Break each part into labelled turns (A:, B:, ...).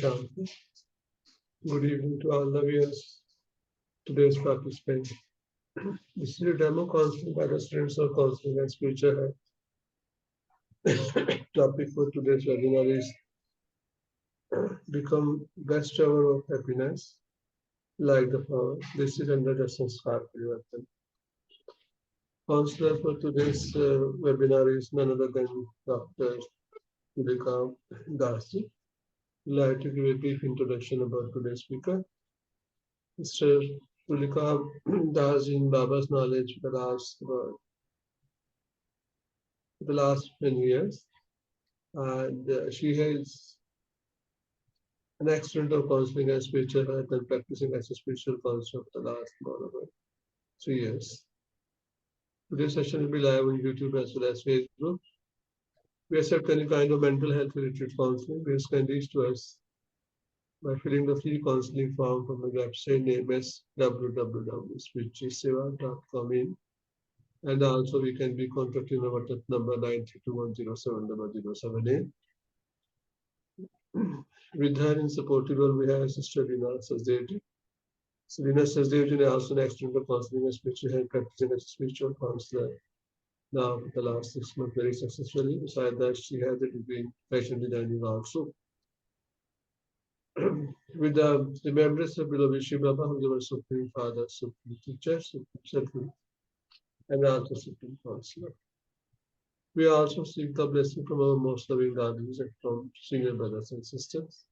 A: Shanti. Good evening to all the viewers, today's participants. This is a demo counseling by the students of counseling and spiritual health. Topic for today's webinar is become best hour of happiness like the flower. This is under the Sanskar Parivartan. Counselor for today's webinar is none other than Dr. Tulika Darcy. I'd like to give a brief introduction about today's speaker. Mr. Tulika does in Baba's knowledge for the last many years, and she has an excellent of counseling and spiritual health and practicing as a spiritual counselor for the last more than 3 years. Today's session will be live on YouTube as well as Facebook. We accept any kind of mental health related counseling. Please can reach to us by filling the free counseling form from the website name as www.spiritualseva.com. And also we can be contacted on our WhatsApp number 93210700078. With her in supportive role, we have Sister Rina Sasdev. So Rina Sasdev is also an excellent counseling and spiritual health practicing as a spiritual counselor now for the last 6 months very successfully. Besides that, she has a degree in fashion designing also. With the remembrance of beloved Shiva Baba, who is our Supreme Father, Supreme Teacher, Supreme Sadguru, and also Supreme Counselor. We also seek the blessing from our most loving guardians and from senior brothers and sisters.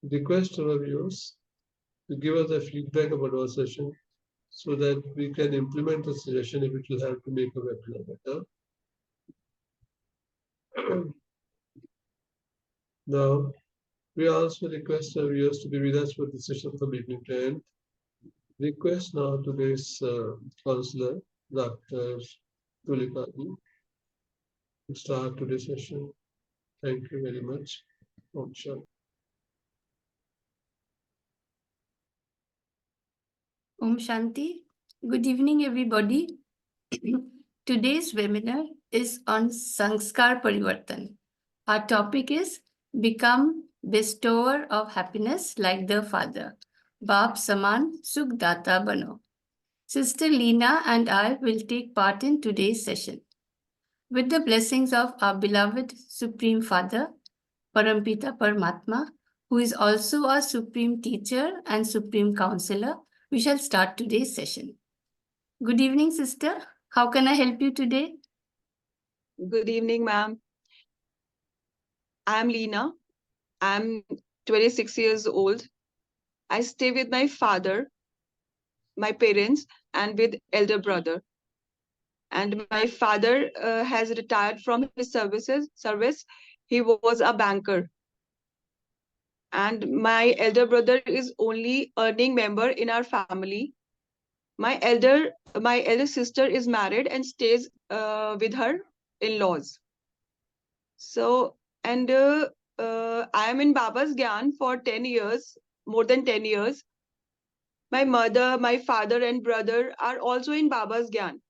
A: Request our viewers to give us a feedback about our session so that we can implement the suggestion if it will help to make a webinar better. Now, we also request our viewers to be with us for the session from beginning to end. Request now today's counselor, Dr. Tulika, to start today's session. Thank you very much. Om Shanti.
B: Om Shanti. Good evening, everybody. Today's webinar is on Sanskar Parivartan. Our topic is Become Bestower of Happiness like the Father. Bap Saman Sukhdata bano. Sister Leena and I will take part in today's session. With the blessings of our beloved Supreme Father, Parampita Paramatma, who is also our Supreme Teacher and Supreme Counselor, we shall start today's session. Good evening, sister. How can I help you today?
C: Good evening, ma'am. I'm Leena. I'm 26 years old. I stay with my father, my parents, and with elder brother. And my father has retired from his service. He was a banker. And my elder brother is only earning member in our family. My elder sister is married and stays with her in-laws. So, and I am in Baba's Gyan for 10 years, more than 10 years. My mother, my father and brother are also in Baba's Gyan.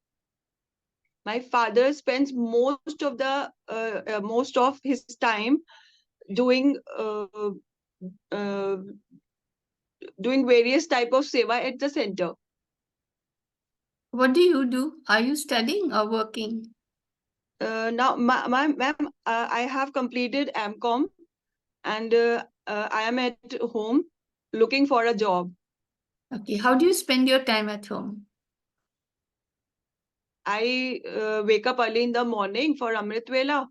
C: My father spends most of his time doing various type of seva at the center.
B: What do you do? Are you studying or working?
C: Now, ma'am, I have completed MCom and I am at home looking for a job.
B: Okay, how do you spend your time at home?
C: I wake up early in the morning for Amrit Vela,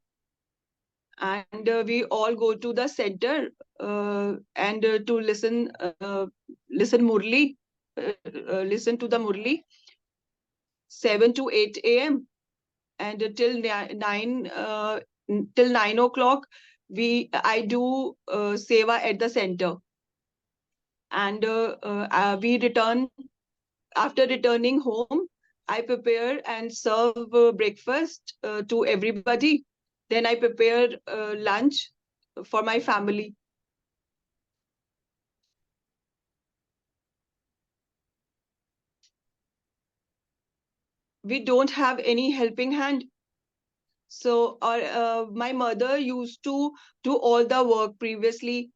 C: and we all go to the center and to listen Murli, listen to the Murli, 7 to 8 a.m. and till 9 o'clock I do seva at the center, and we return. After returning home, I prepare and serve breakfast to everybody. Then I prepare lunch for my family. We don't have any helping hand. So my mother used to do all the work previously.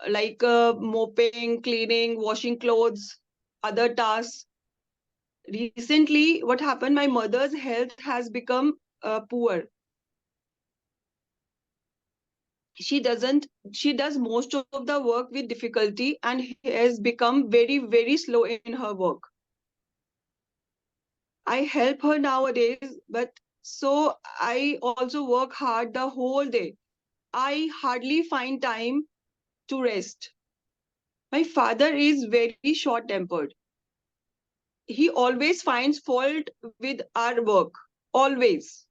C: like mopping, cleaning, washing clothes, other tasks. Recently, what happened? My mother's health has become poor. She does most of the work with difficulty and has become very, very slow in her work. I help her nowadays, but so I also work hard the whole day. I hardly find time to rest. My father is very short tempered. He always finds fault with our work. Always.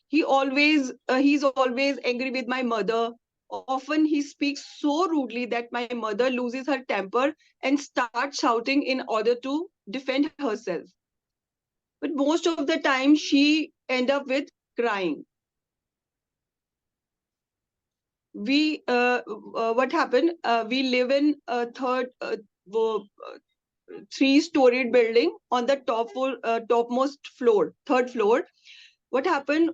C: He's always angry with my mother. Often he speaks so rudely that my mother loses her temper and starts shouting in order to defend herself. But most of the time she end up with crying. We What happened? We live in a three-storied building on the topmost floor, third floor. What happened?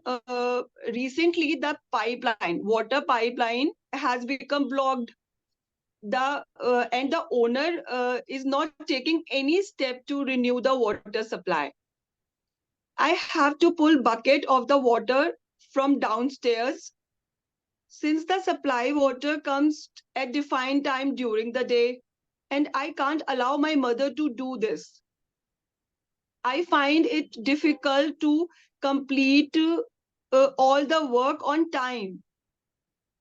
C: Recently, the water pipeline, has become blocked. The owner is not taking any step to renew the water supply. I have to pull bucket of the water from downstairs since the supply water comes at defined time during the day, and I can't allow my mother to do this. I find it difficult to complete all the work on time.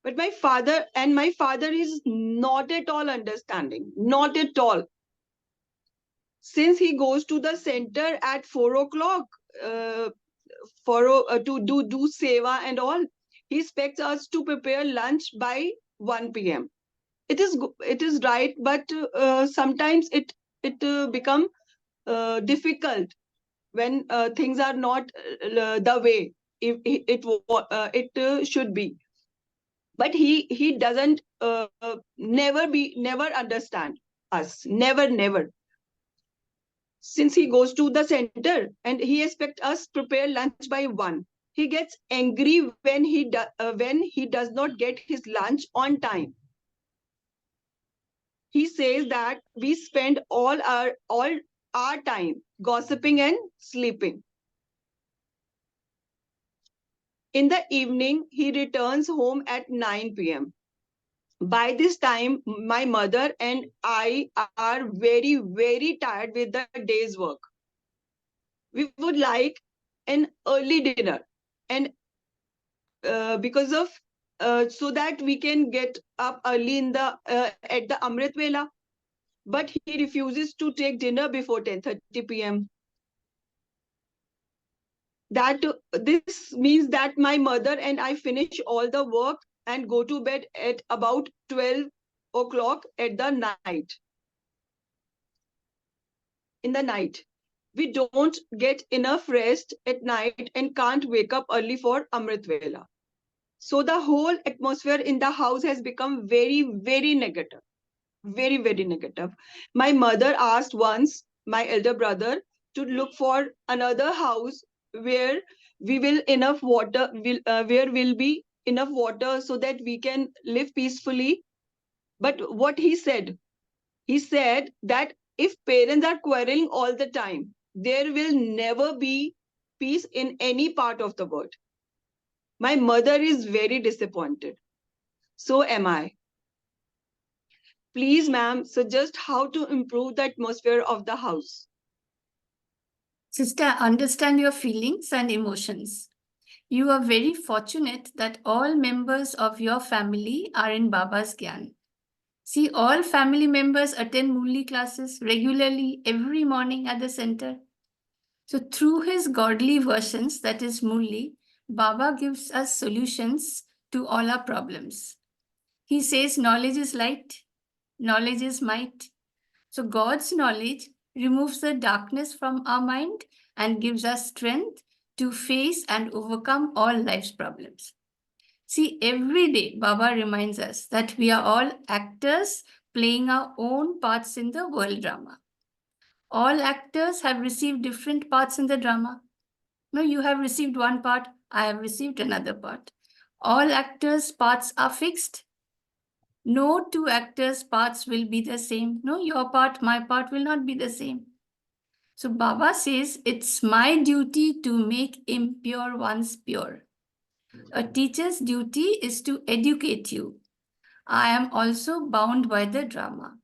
C: But my father is not at all understanding, not at all. Since he goes to the center at 4 o'clock to do seva and all, he expects us to prepare lunch by 1 p.m. It is right, but sometimes it become difficult when things are not the way it should be. But he doesn't never understand us, never. Since he goes to the center and he expects us prepare lunch by 1, he gets angry when he does not get his lunch on time. He says that we spend all our time gossiping and sleeping. In the evening, he returns home at 9 p.m. By this time, my mother and I are very, very tired with the day's work. We would like an early dinner, and because of so that we can get up early in the at the Amrit Vela. But he refuses to take dinner before 10:30 p.m. That This means that my mother and I finish all the work and go to bed at about 12 o'clock at the night. In the night, we don't get enough rest at night and can't wake up early for Amrit Vela. So the whole atmosphere in the house has become very, very negative. Very, very negative. My mother asked once my elder brother to look for another house where we will enough water will where will be enough water so that we can live peacefully. But what he said that if parents are quarreling all the time, there will never be peace in any part of the world. My mother is very disappointed. So am I. Please, ma'am, suggest how to improve the atmosphere of the house.
B: Sister, I understand your feelings and emotions. You are very fortunate that all members of your family are in Baba's Gyan. See, all family members attend Murli classes regularly every morning at the center. So through his godly versions, that is Murli, Baba gives us solutions to all our problems. He says knowledge is light, knowledge is might. So God's knowledge removes the darkness from our mind and gives us strength to face and overcome all life's problems. See, every day Baba reminds us that we are all actors playing our own parts in the world drama. All actors have received different parts in the drama. No, you have received one part, I have received another part. All actors' parts are fixed. No two actors' parts will be the same. No, your part, my part will not be the same. So Baba says, it's my duty to make impure ones pure. A teacher's duty is to educate you. I am also bound by the drama.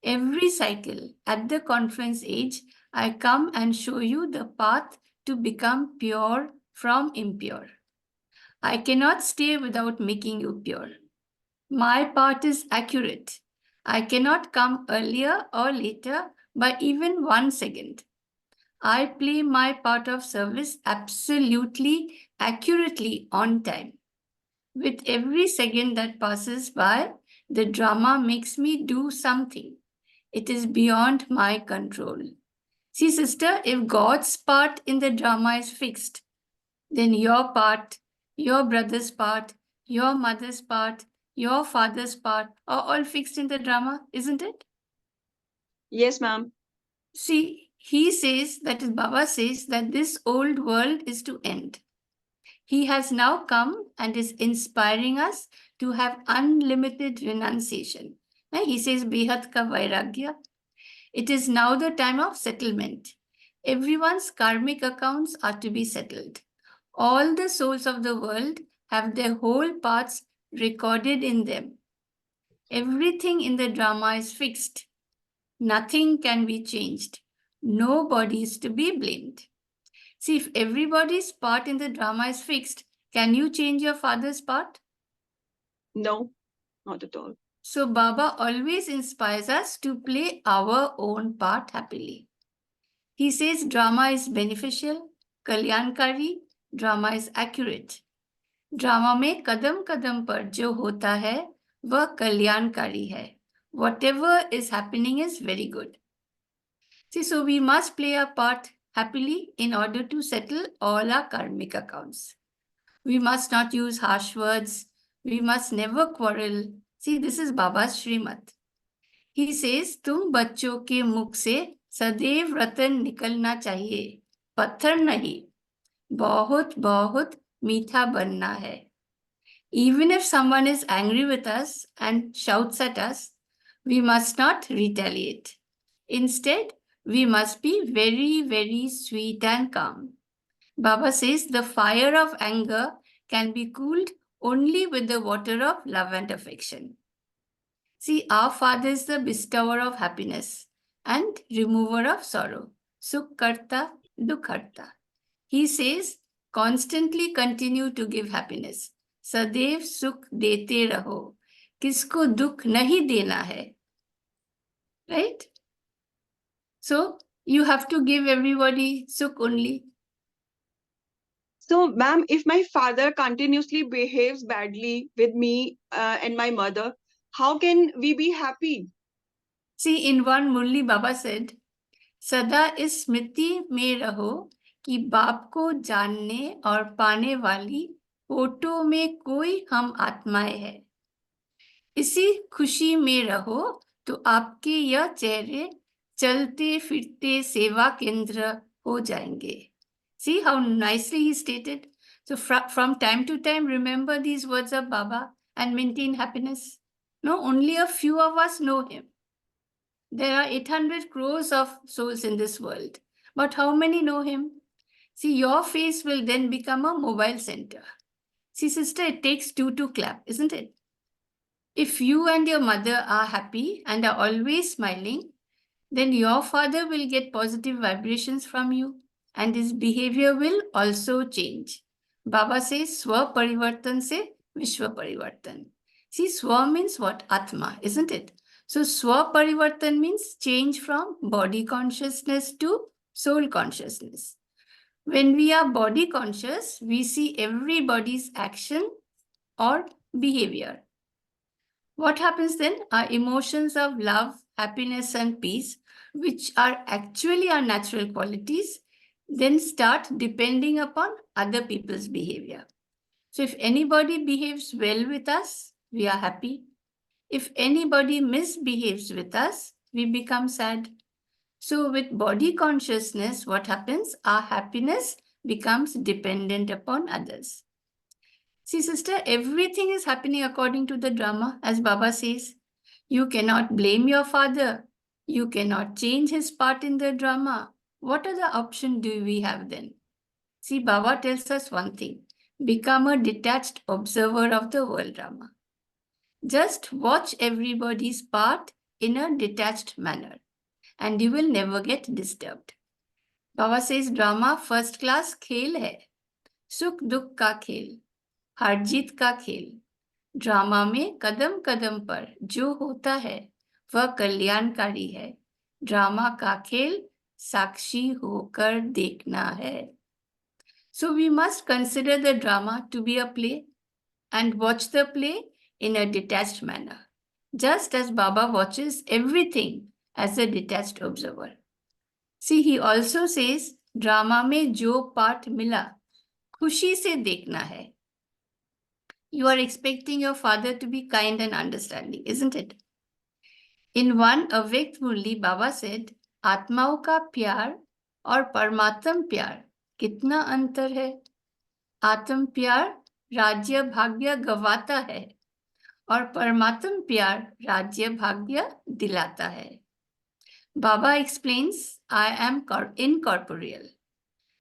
B: Every cycle at the conference age, I come and show you the path to become pure from impure. I cannot stay without making you pure. My part is accurate. I cannot come earlier or later by even 1 second. I play my part of service absolutely, accurately on time. With every second that passes by, the drama makes me do something. It is beyond my control. See, sister, if God's part in the drama is fixed, then your part, your brother's part, your mother's part, your father's part are all fixed in the drama, isn't it?
C: Yes, ma'am.
B: See, he says, that is, Baba says, that this old world is to end. He has now come and is inspiring us to have unlimited renunciation. He says, Behat ka vairagya. It is now the time of settlement. Everyone's karmic accounts are to be settled. All the souls of the world have their whole parts recorded in them. Everything in the drama is fixed. Nothing can be changed. Nobody is to be blamed. See, if everybody's part in the drama is fixed, can you change your father's part?
C: No, not at all.
B: So Baba always inspires us to play our own part happily. He says drama is beneficial, kalyankari, drama is accurate. Drama में कदम कदम पर जो होता है वह कल्याणकारी है. Whatever is happening is very good. See, so we must play our part happily in order to settle all our karmic accounts. We must not use harsh words. We must never quarrel. See, this is Baba's Srimad. He says, तुम बच्चों के मुख से सदैव रतन निकलना चाहिए, पत्थर नहीं. बहुत बहुत मीठा बनना है. Even if someone is angry with us and shouts at us, we must not retaliate. Instead, we must be very, very sweet and calm. Baba says the fire of anger can be cooled only with the water of love and affection. See, our Father is the bestower of happiness and remover of sorrow. Sukhdata, Dukharta. He says, constantly continue to give happiness. सदैव सुख देते रहो, किसको दुख नहीं देना है. Right? So, you have to give everybody sukh only.
C: So, ma'am, if my father continuously behaves badly with me and my mother, how can we be happy?
B: See, in one Murli Baba said, सदा इस स्मृति में रहो कि बाप को जानने और पाने वाली फोटो में कोई हम आत्माएं हैं. इसी खुशी में रहो तो आपके यह चेहरे चलते फिरते सेवा केंद्र हो जाएंगे. See how nicely he stated. So from time to time, remember these words of Baba and maintain happiness. No, only a few of us know him. There are 800 crores of souls in this world. But how many know him? See, your face will then become a mobile center. See, sister, it takes two to clap, isn't it? If you and your mother are happy and are always smiling, then your father will get positive vibrations from you and his behavior will also change. Baba says, Swa Parivartan se Vishwa Parivartan. See, Swa means what? Atma, isn't it? So, Swa Parivartan means change from body consciousness to soul consciousness. When we are body conscious, we see everybody's action or behavior. What happens then? Our emotions of love, happiness, and peace, which are actually our natural qualities, then start depending upon other people's behavior. So if anybody behaves well with us, we are happy. If anybody misbehaves with us, we become sad. So with body consciousness, what happens? Our happiness becomes dependent upon others. See, sister, everything is happening according to the drama, as Baba says. You cannot blame your father. You cannot change his part in the drama. What other option do we have then? See, Baba tells us one thing. Become a detached observer of the world drama. Just watch everybody's part in a detached manner and you will never get disturbed. Baba says drama first class खेल है, सुख दुख का खेल, हार जीत का खेल. Drama में कदम कदम पर जो होता है वह कल्याणकारी है. ड्रामा का खेल साक्षी होकर देखना है. So we must consider the drama to be a play and watch the play in a detached manner, just as Baba watches everything as a detached observer. See, he also says, drama में जो part मिला, खुशी से देखना है. You are expecting your father to be kind and understanding, isn't it? In one Avyakt Murli, Baba said, आत्माओं का प्यार और परमात्म प्यार कितना अंतर है? आत्म प्यार राज्य भाग्य गवाता है और परमात्म प्यार राज्य भाग्य दिलाता है. Baba explains, I am incorporeal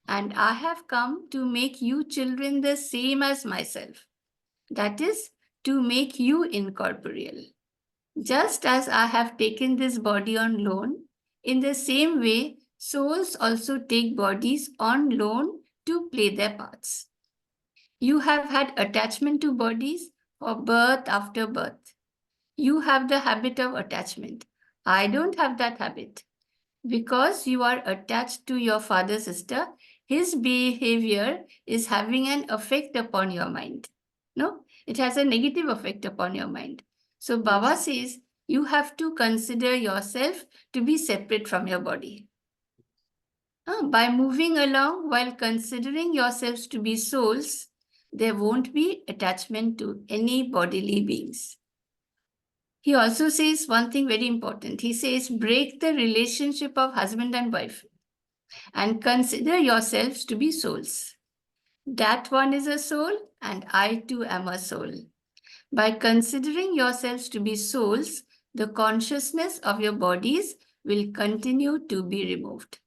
B: and I have come to make you children the same as myself. That is, to make you incorporeal. Just as I have taken this body on loan, in the same way, souls also take bodies on loan to play their parts. You have had attachment to bodies for birth after birth. You have the habit of attachment. I don't have that habit. Because you are attached to your father, sister, his behavior is having an effect upon your mind. No, it has a negative effect upon your mind. So Baba says you have to consider yourself to be separate from your body. By moving along while considering yourselves to be souls, there won't be attachment to any bodily beings. He also says one thing very important. He says, break the relationship of husband and wife and consider yourselves to be souls. That one is a soul and I too am a soul. By considering yourselves to be souls, the consciousness of your bodies will continue to be removed.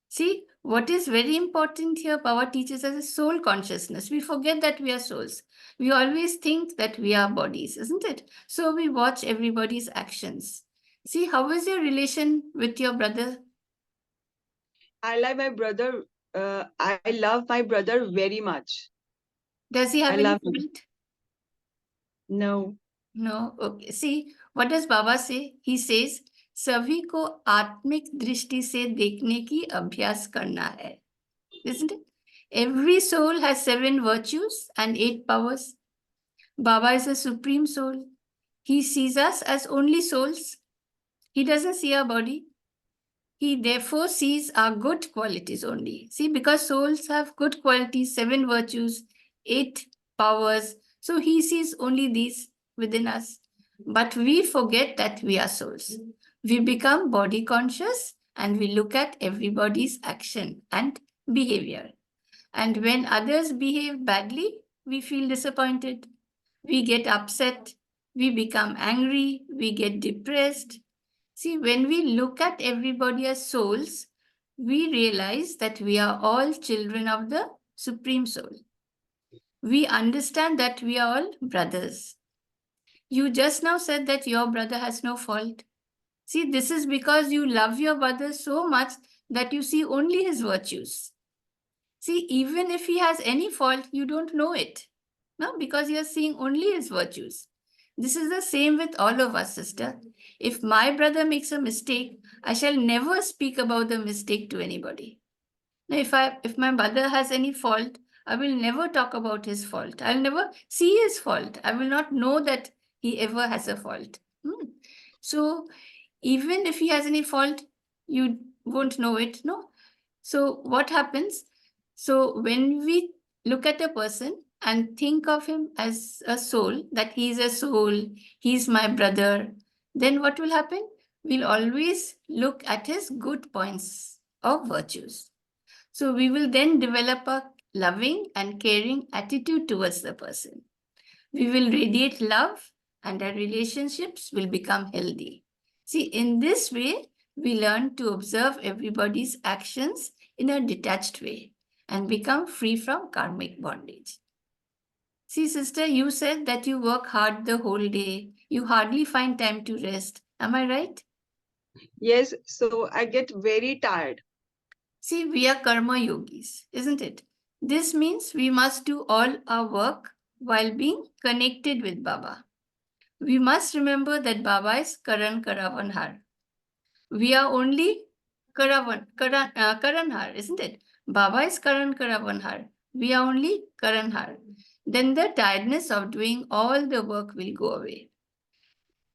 B: See, what is very important here, Baba teaches us is soul consciousness. We forget that we are souls. We always think that we are bodies, isn't it? So we watch everybody's actions. See, how is your relation with your brother?
C: I love my brother. I love my brother very much.
B: Does he have
C: I
B: any
C: love him.
B: fault?
C: No.
B: No. Okay. See, what does Baba say? He says, सभी को आत्मिक दृष्टि से देखने की अभ्यास करना है. Isn't it? Every soul has 7 virtues and 8 powers. Baba is a supreme soul. He sees us as only souls. He doesn't see our body. He therefore sees our good qualities only. See, because souls have good qualities, 7 virtues, 8 powers. So he sees only these within us. But we forget that we are souls. We become body conscious and we look at everybody's action and behavior. And when others behave badly, we feel disappointed. We get upset. We become angry. We get depressed. See, when we look at everybody as souls, we realize that we are all children of the Supreme Soul. We understand that we are all brothers. You just now said that your brother has no fault. See, this is because you love your brother so much that you see only his virtues. See, even if he has any fault, you don't know it. No, because you're seeing only his virtues. This is the same with all of us, sister. If my brother makes a mistake, I shall never speak about the mistake to anybody. Now, if my brother has any fault, I will never talk about his fault. I'll never see his fault. I will not know that he ever has a fault. So even if he has any fault, you won't know it, no? So what happens? So when we look at a person and think of him as a soul, that he is a soul, he's my brother, then what will happen? We'll always look at his good points of virtues. So we will then develop a loving and caring attitude towards the person. We will radiate love and our relationships will become healthy. See, in this way, we learn to observe everybody's actions in a detached way and become free from karmic bondage. See, sister, you said that you work hard the whole day. You hardly find time to rest. Am I right?
C: Yes, so I get very tired.
B: See, we are karma yogis, isn't it? This means we must do all our work while being connected with Baba. We must remember that Baba is Karan Karavanhar. We are only Karanhar, isn't it? Baba is Karan Karavanhar. We are only Karanhar. Then the tiredness of doing all the work will go away.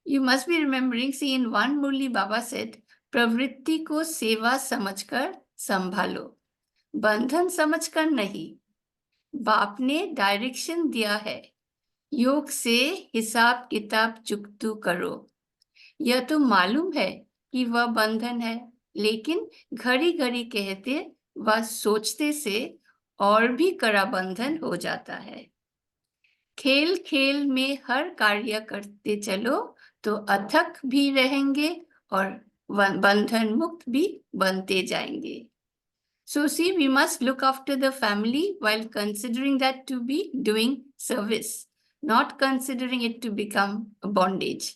B: You must be remembering, see, in one Murli Baba said, Pravritti ko seva samajhkar sambhalo. बंधन समझकर नहीं. बाप ने direction दिया है, योग से हिसाब किताब चुकतू करो. यह तो मालूम है कि वह बंधन है, लेकिन घड़ी घड़ी कहते व सोचते से और भी कड़ा बंधन हो जाता है. खेल खेल में हर कार्य करते चलो तो अथक भी रहेंगे और बंधन मुक्त भी बनते जाएंगे. So see, we must look after the family while considering that to be doing service, not considering it to become a bondage.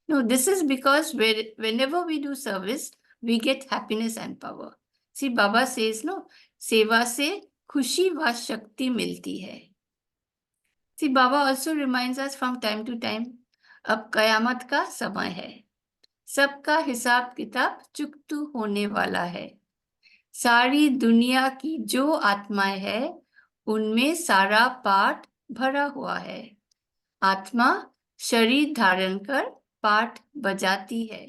B: No, this is because whenever we do service, we get happiness and power. See, Baba says, no, seva se khushi va shakti milti hai. See, Baba also reminds us from time to time, अब कयामत का समय है, सबका हिसाब किताब चुकतू होने वाला है. सारी दुनिया की जो आत्माएं है, उनमें सारा पाठ भरा हुआ है. आत्मा शरीर धारण कर पाठ बजाती है,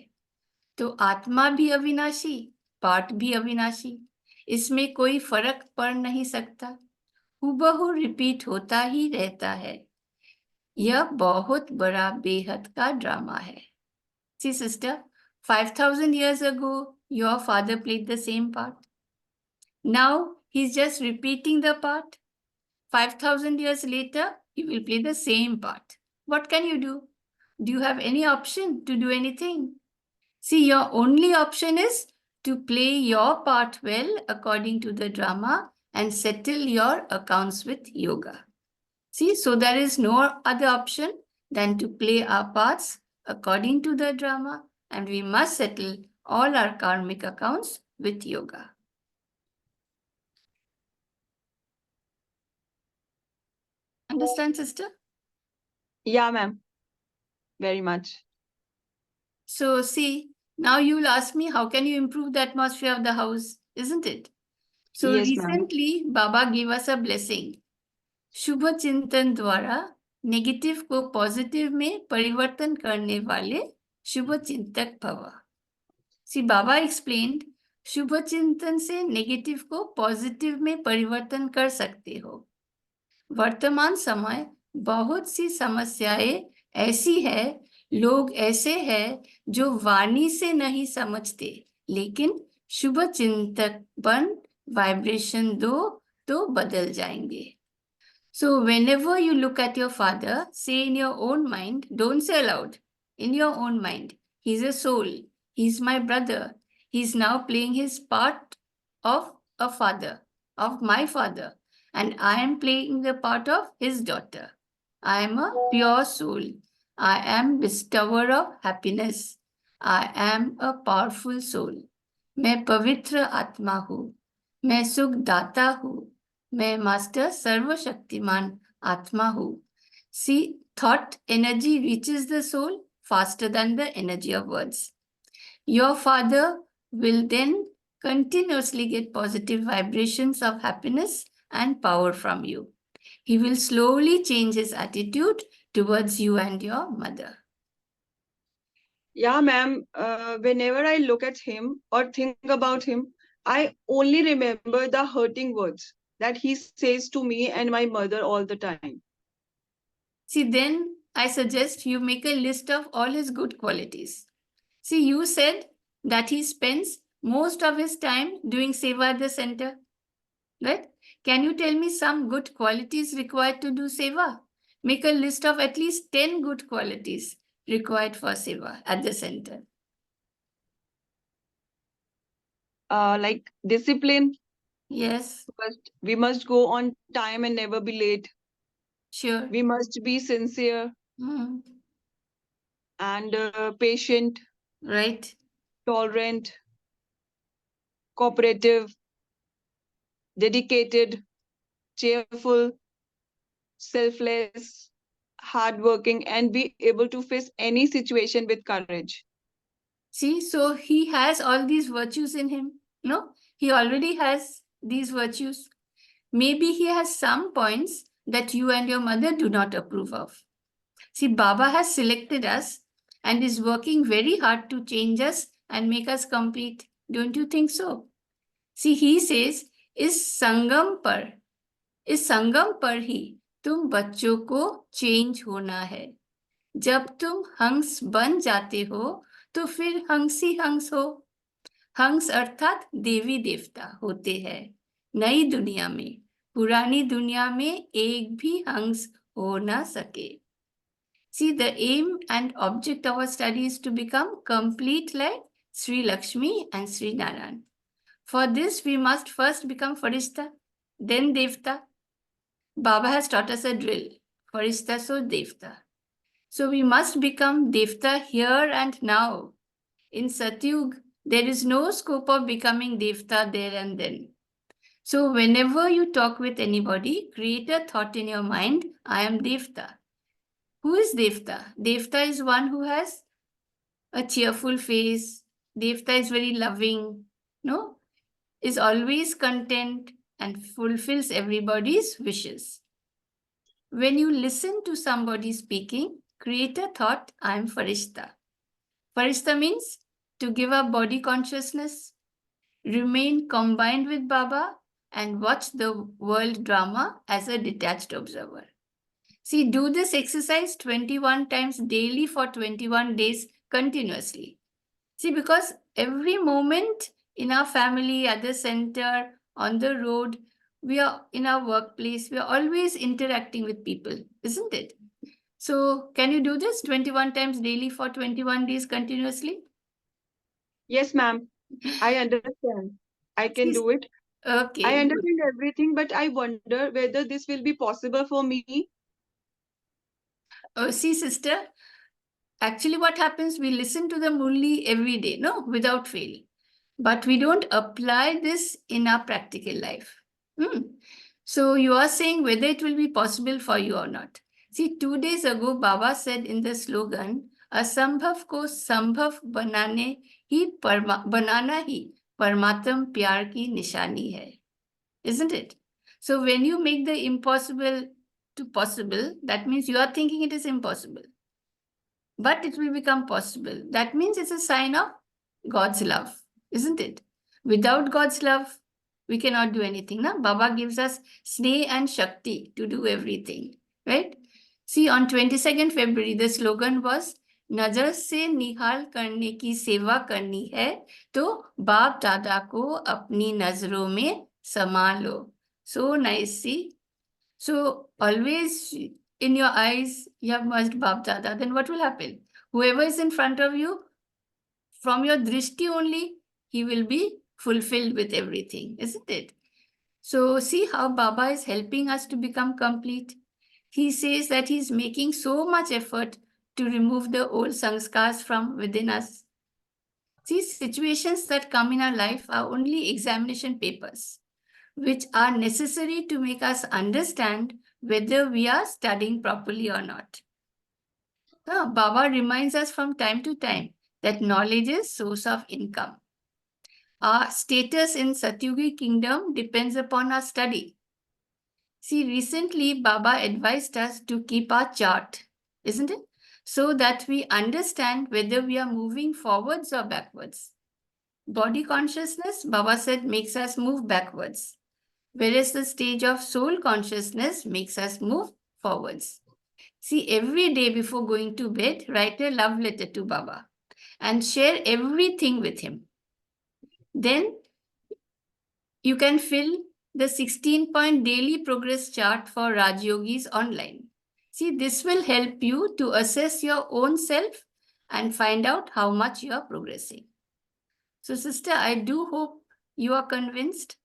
B: तो आत्मा भी अविनाशी, पाठ भी अविनाशी. इसमें कोई फर्क पड़ नहीं सकता, हूबहू रिपीट होता ही रहता है. यह बहुत बड़ा बेहद का ड्रामा है. See, sister, 5,000 years ago, your father played the same part. Now he's just repeating the part. 5,000 years later, he will play the same part. What can you do? Do you have any option to do anything? See, your only option is to play your part well according to the drama and settle your accounts with yoga. See, so there is no other option than to play our parts according to the drama, and we must settle all our karmic accounts with yoga. Understand, sister?
C: Yeah, ma'am. Very much.
B: So see, now you'll ask me, how can you improve the atmosphere of the house, isn't it? So
C: Yes, ma'am.
B: recently, Baba gave us a blessing. शुभ चिंतन द्वारा negative को positive में परिवर्तन करने वाले शुभ चिंतक भव. See, Baba explained, शुभ चिंतन से नेगेटिव को पॉजिटिव में परिवर्तन कर सकते हो. वर्तमान समय बहुत सी समस्याएं ऐसी है, लोग ऐसे हैं जो वाणी से नहीं समझते, लेकिन शुभ चिंतक बन वाइब्रेशन दो तो बदल जाएंगे. So whenever you look at your father, say in your own mind, don't say aloud, in your own mind, he's a soul, he's my brother, he's now playing his part of a father, of my father, and I am playing the part of his daughter. I am a pure soul. I am bestower of happiness. I am a powerful soul. मैं पवित्र आत्मा हूँ, मैं सुख दाता हूँ, मैं master सर्वशक्तिमान आत्मा हूँ. See, thought energy reaches the soul faster than the energy of words. Your father will then continuously get positive vibrations of happiness and power from you. He will slowly change his attitude towards you and your mother.
C: Yeah, ma'am. Whenever I look at him or think about him, I only remember the hurting words that he says to me and my mother all the time.
B: See, then I suggest you make a list of all his good qualities. See, you said that he spends most of his time doing seva at the center. right? Can you tell me some good qualities required to do seva? Make a list of at least 10 good qualities required for seva at the center.
C: Like discipline.
B: Yes,
C: We must go on time and never be late.
B: sure.
C: We must be sincere
B: Hmm.
C: and patient,
B: Right.
C: tolerant, cooperative, dedicated, cheerful, selfless, hardworking, and be able to face any situation with courage.
B: See, so he has all these virtues in him. No, he already has these virtues. Maybe he has some points that you and your mother do not approve of. See, Baba has selected us and is working very hard to change us and make us complete. Don't you think so? See, he says, इस संगम पर ही तुम बच्चों को change होना है. जब तुम हंस बन जाते हो तो फिर हंस ही हंस हो. हंस अर्थात देवी देवता होते हैं नई दुनिया में. पुरानी दुनिया में एक भी हंस हो ना सके. See, the aim and object of our study is to become complete like Sri Lakshmi and Sri Narayan. For this, we must first become Farishta, then Devta. Baba has taught us a drill, Farishta so Devta. So we must become Devta here and now. In Satyug, there is no scope of becoming Devta there and then. So whenever you talk with anybody, create a thought in your mind, I am Devta. Who is Devta? Devta is one who has a cheerful face. Devta is very loving, no? Is always content and fulfills everybody's wishes. When you listen to somebody speaking, create a thought, I am Farishta. Farishta means to give up body consciousness, remain combined with Baba, and watch the world drama as a detached observer. See, do this exercise 21 times daily for 21 days continuously. See, because every moment in our family, at the center, on the road, we are in our workplace, we are always interacting with people, isn't it? So, can you do this 21 times daily for 21 days continuously?
C: Yes, ma'am. I understand. I can do it.
B: Okay.
C: I
B: Good.
C: understand everything, but I wonder whether this will be possible for me.
B: See, sister, actually what happens, we listen to the Murli every day, no, without fail. But we don't apply this in our practical life. So you are saying whether it will be possible for you or not. See, 2 days ago, Baba said in the slogan, असंभव को संभव बनाना ही परमात्म प्यार की निशानी है. Isn't it? So when you make the impossible to possible, that means you are thinking it is impossible. But it will become possible. That means it's a sign of God's love, isn't it? Without God's love, we cannot do anything. Na? Baba gives us sneh and shakti to do everything, right? See, on 22nd February, the slogan was, नजर से निहाल करने की सेवा करनी है तो बाप दादा को अपनी नजरों में समा लो. So nice, see? So always in your eyes, you have merged Bap Dada. Then what will happen? Whoever is in front of you, from your drishti only, he will be fulfilled with everything, isn't it? So see how Baba is helping us to become complete. He says that he's making so much effort to remove the old sanskars from within us. See, situations that come in our life are only examination papers, which are necessary to make us understand whether we are studying properly or not. Baba reminds us from time to time that knowledge is source of income. Our status in Satyugi kingdom depends upon our study. See, recently Baba advised us to keep our chart, isn't it? So that we understand whether we are moving forwards or backwards. Body consciousness, Baba said, makes us move backwards, whereas the stage of soul consciousness makes us move forwards. See, every day before going to bed, write a love letter to Baba and share everything with him. Then you can fill the 16-point daily progress chart for Raj Yogis online. See, this will help you to assess your own self and find out how much you are progressing. So, sister, I do hope you are convinced.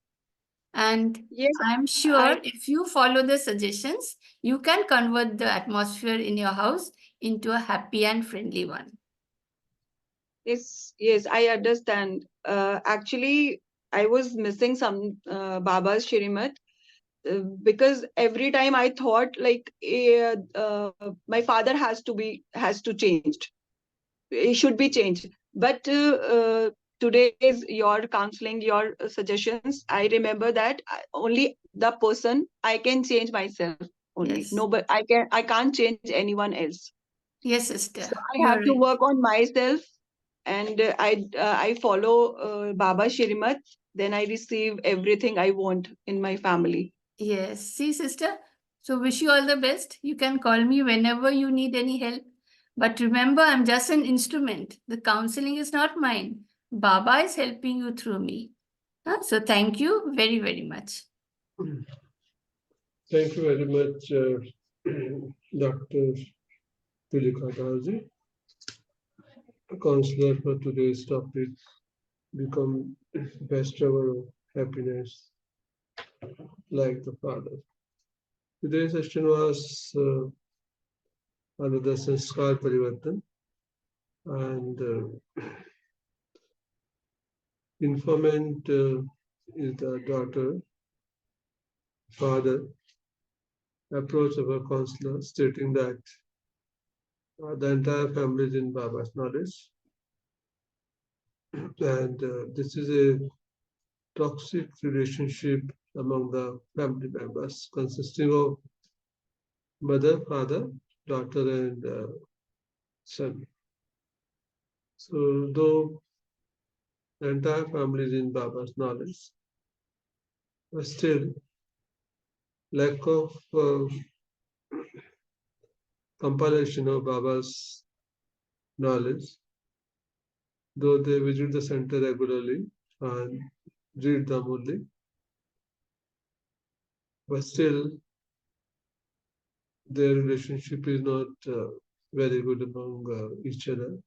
B: And
C: Yes,
B: I'm sure if you follow the suggestions, you can convert the atmosphere in your house into a happy and friendly one.
C: yes, I understand. Actually, I was missing some Baba's Shrimat because every time I thought like my father has to change. It should be changed. But today's your counseling, your suggestions, I remember that only the person I can change myself only.
B: Yes.
C: No, but I can't change anyone else.
B: Yes, sister.
C: So I
B: You're
C: have to
B: right.
C: work on myself, and I follow Baba Shrimat. Then I receive everything I want in my family.
B: Yes. See, sister. So wish you all the best. You can call me whenever you need any help. But remember, I'm just an instrument. The counseling is not mine. Baba is helping you through me. So thank you very, very much.
A: Thank you very much, Dr. Tulika Darji, counselor for today's topic, become Bestower of happiness, like the Father. Today's session was under the Sanskar Parivartan, and informant is the daughter, father, approach of a counselor stating that the entire family is in Baba's knowledge, and this is a toxic relationship among the family members consisting of mother, father, daughter, and son. So, though the entire family is in Baba's knowledge, but still, lack of compilation of Baba's knowledge, though they visit the center regularly and read the Murli, but still their relationship is not very good among each other.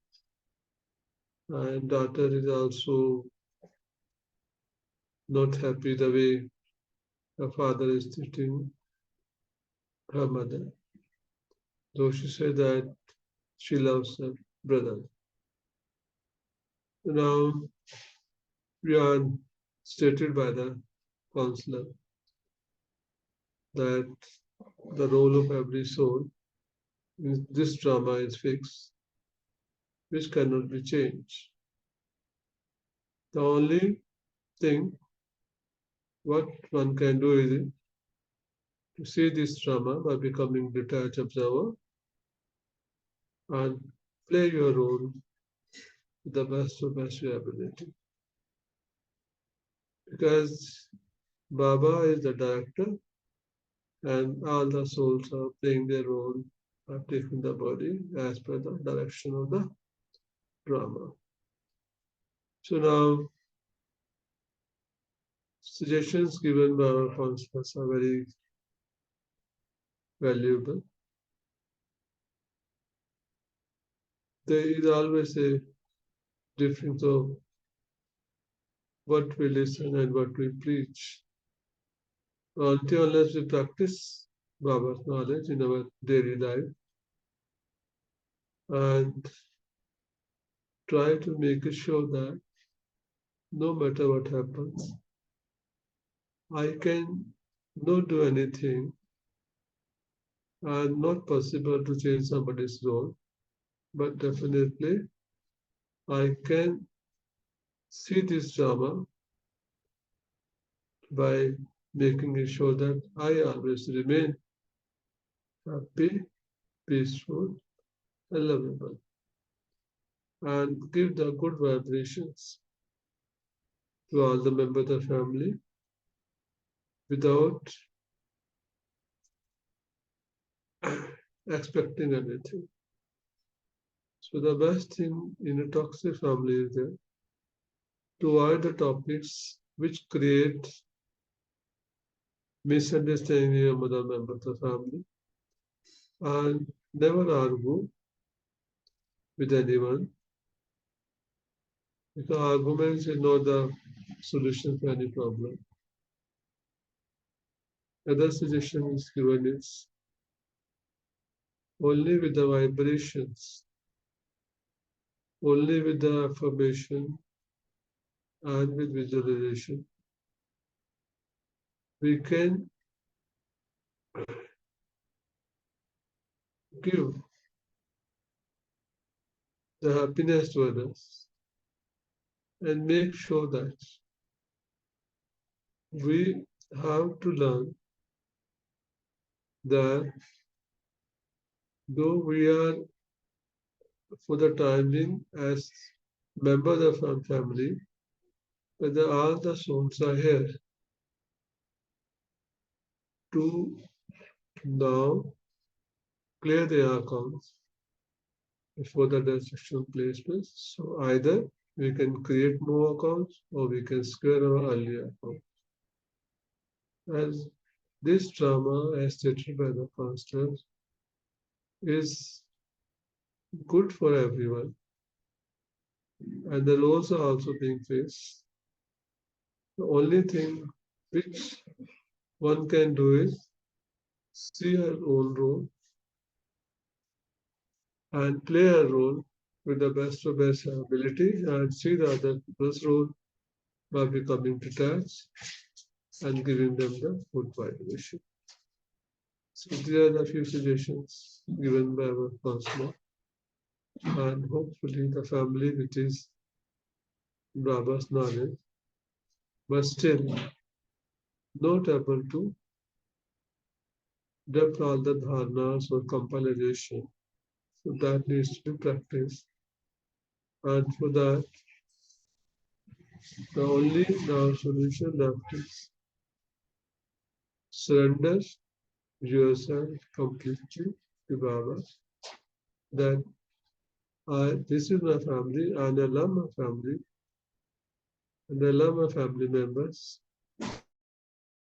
A: And daughter is also not happy the way her father is treating her mother, though she said that she loves her brother. Now, we are stated by the counselor that the role of every soul in this drama is fixed, which cannot be changed. The only thing what one can do is to see this drama by becoming detached observer and play your role to the best of your ability. Because Baba is the director and all the souls are playing their role of taking the body as per the direction of the drama. So now, suggestions given by our counselors are very valuable. There is always a difference of what we listen and what we preach. Until unless we practice Baba's knowledge in our daily life and try to make it sure that no matter what happens, I can not do anything and not possible to change somebody's role, but definitely I can see this drama by making it sure that I always remain happy, peaceful, and lovable, and give the good vibrations to all the members of the family without expecting anything. So the best thing in a toxic family is that to avoid the topics which create misunderstanding your mother member of the family, and never argue with anyone, because arguments is not the solution to any problem. Other suggestion is given is only with the vibrations, only with the affirmation and with visualization, we can give the happiness to others and make sure that we have to learn that though we are for the time being as members of our family, but all the souls are here to now clear their accounts before the destruction takes place. So either we can create more accounts or we can square our earlier accounts. As this drama, as stated by the pastors, is good for everyone, and the roles are also being faced. The only thing which one can do is see her own role and play her role with the best of best ability and see the other people's role by becoming detached and giving them the good vibration. So these are the few suggestions given by our counselor, and hopefully the family which is Baba's knowledge, but still not able to depth all the dharnas or compilation. So that needs to be practiced. And for that, the only now solution left is surrender yourself completely to Baba. That this is my family, and I love my family, and I love my family members,